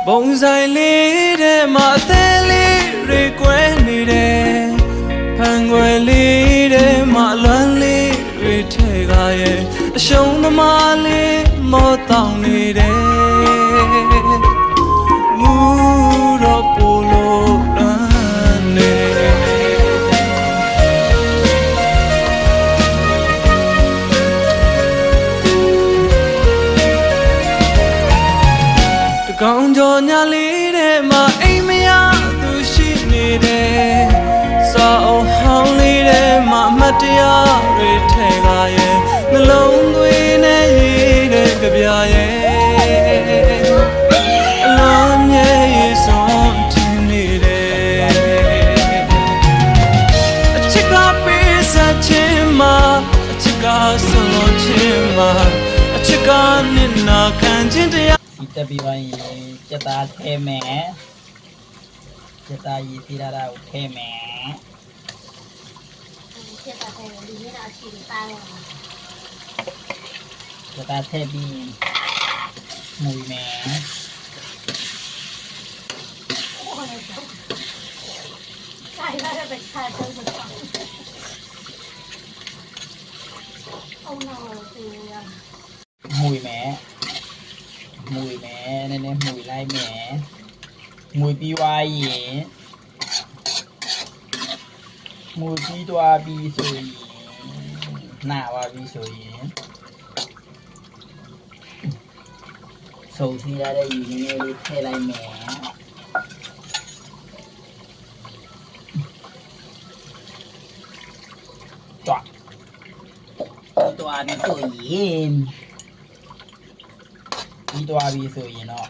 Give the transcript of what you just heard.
ဘုံဆိုင်လေးထဲမှာအသေးလေးတွေကွဲနေတယ်ဖန်ခွယ်လေးထဲမှာလွမ်းလေးတွေထဲကရဲ့အရှုံးသမားလေးမောတောင်းနေတယ်မူတော့ပိုလို့လမ်းနေကောင်းကြော်ညာလေးထဲမှာအိမ်မရသူရှိနေတယ်စာအုပ်ဟောင်းလေးထဲမှာအမတ်တရားတွေထဲကရဲ့နှလုံးသွင်းနဲ့ရေးတဲ့ကြပြရဲ့အလုံးရဲ့ရေစွန်ထင်းနေတယ်အချစ်ကပေးစားခြင်းမှာအချစ်ကဆွလို့ခြင်းမှာအချစ်ကနစ်နာခံခြင်းတရားဒီတက်ပြီးပိုင်းစက်သားထဲမယ်စက်သားရေးပြရတာကိုထဲမယ်စက်သားထဲဒီနေ့တော့အချီပါလာစက်သားထဲပြီးမူမယ်ဆိုင်လာတဲ့ခါတော့အောင်တော့သူရမူမယ်နည်းနည်းမူလိုက်မယ်မူပြီးသွားရင်မူပြီးသွားပြီးဆိုရင်နာပါပြီဆိုရင်စုံစီရတဲ့ယူနည်းလေးထည့်လိုက်မယ်ตัวนี้ဆိုရင်ပြီးသွားပြီဆိုရင်တော့